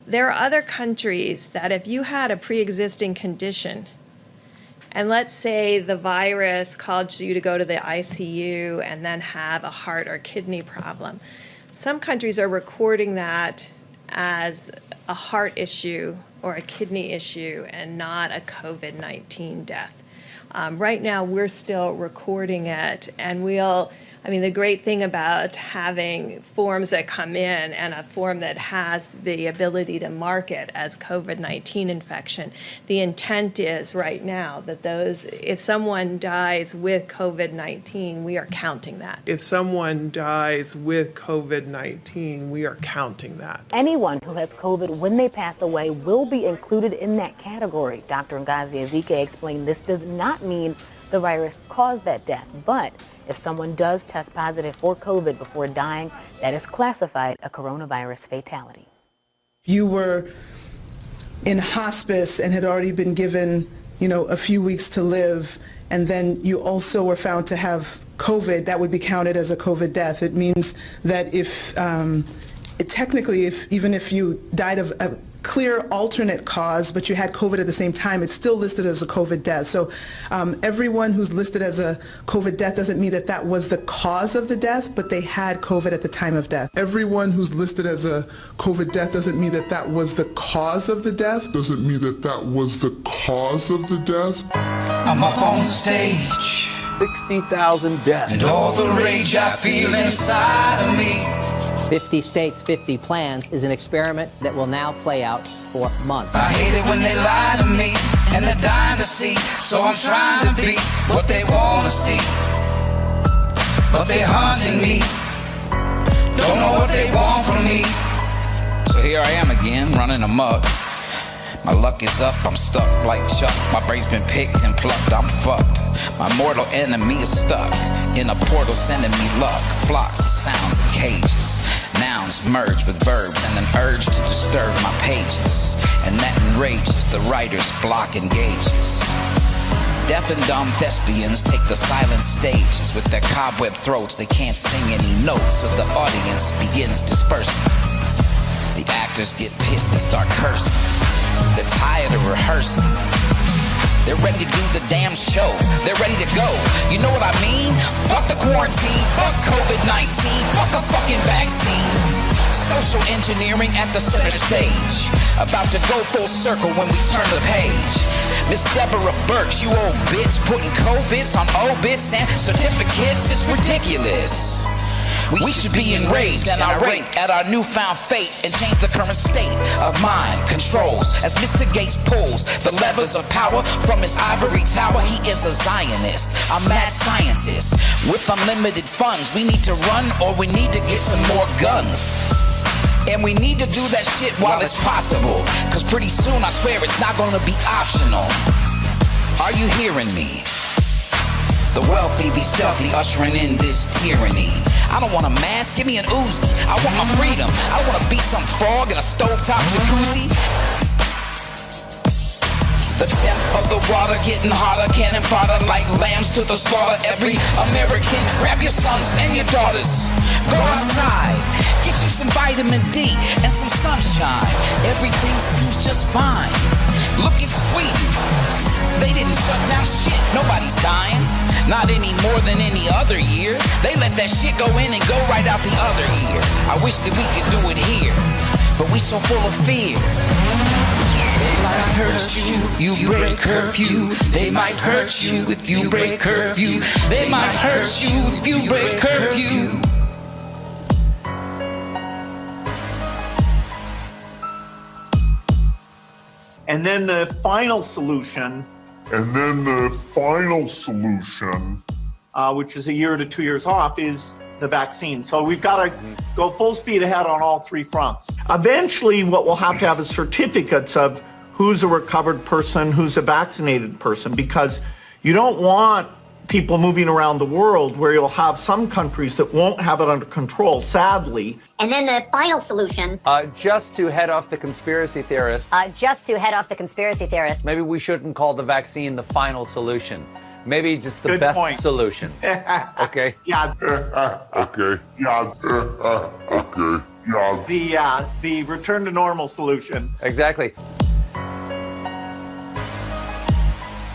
There are other countries that if you had a pre-existing condition, and let's say the virus caused you to go to the ICU and then have a heart or kidney problem, some countries are recording that as a heart issue or a kidney issue and not a COVID-19 death. Right now, we're still recording it, and the great thing about having forms that come in and a form that has the ability to mark it as COVID-19 infection, the intent is right now that if someone dies with COVID-19, we are counting that. If someone dies with COVID-19, we are counting that. Anyone who has COVID when they pass away will be included in that category. Dr. Ngozi Ezike explained this does not mean the virus caused that death, but if someone does test positive for COVID before dying, that is classified a coronavirus fatality. You were in hospice and had already been given, a few weeks to live, and then you also were found to have COVID, that would be counted as a COVID death. It means that even if you died of a clear alternate cause, but you had COVID at the same time, it's still listed as a COVID death. So everyone who's listed as a COVID death doesn't mean that was the cause of the death, but they had COVID at the time of death. Everyone who's listed as a COVID death doesn't mean that was the cause of the death. Doesn't mean that was the cause of the death. I'm up on stage. 60,000 deaths. And all the rage I feel inside of me. 50 states, 50 plans is an experiment that will now play out for months. I hate it when they lie to me and they're dying to see. So I'm trying to be what they want to see. But they're hunting me. Don't know what they want from me. So here I am again, running amok. My luck is up, I'm stuck like Chuck. My brain's been picked and plucked, I'm fucked. My mortal enemy is stuck in a portal sending me luck. Flocks of sounds and cages. Nouns merge with verbs and an urge to disturb my pages. And that enrages the writer's block engages. Deaf and dumb thespians take the silent stages. With their cobweb throats, they can't sing any notes, so the audience begins dispersing. The actors get pissed, they start cursing. They're tired of rehearsing. They're ready to do the damn show. They're ready to go. You know what I mean? Fuck the quarantine. Fuck COVID-19. Fuck a fucking vaccine. Social engineering at the center stage. About to go full circle when we turn the page. Miss Deborah Birx, you old bitch, putting COVIDs on obits and certificates. It's ridiculous. We should be enraged and irate at our newfound fate and change the current state of mind controls. As Mr. Gates pulls the levers of power from his ivory tower, he is a Zionist, a mad scientist. With unlimited funds, we need to run or we need to get some more guns. And we need to do that shit while it's possible, cause pretty soon I swear it's not gonna be optional. Are you hearing me? The wealthy be stealthy, ushering in this tyranny. I don't want a mask, give me an Uzi. I want my freedom. I don't want to be some frog in a stovetop jacuzzi. The temp of the water getting hotter, cannon fodder like lambs to the slaughter. Every American, grab your sons and your daughters. Go outside, get you some vitamin D and some sunshine. Everything seems just fine. Look at Sweden. They didn't shut down shit, nobody's dying. Not any more than any other year. They let that shit go in and go right out the other ear. I wish that we could do it here, but we so full of fear. They might hurt you, you break curfew. They might hurt you if you break curfew. They might hurt you if you break curfew. And then the final solution, which is a year to 2 years off, is the vaccine. So we've got to go full speed ahead on all three fronts. Eventually, what we'll have to have is certificates of who's a recovered person, who's a vaccinated person, because you don't want people moving around the world where you'll have some countries that won't have it under control, sadly. And then the final solution. Just to head off the conspiracy theorists. Maybe we shouldn't call the vaccine the final solution. Maybe just the best solution. Okay? Yeah. Okay. the return to normal solution. Exactly.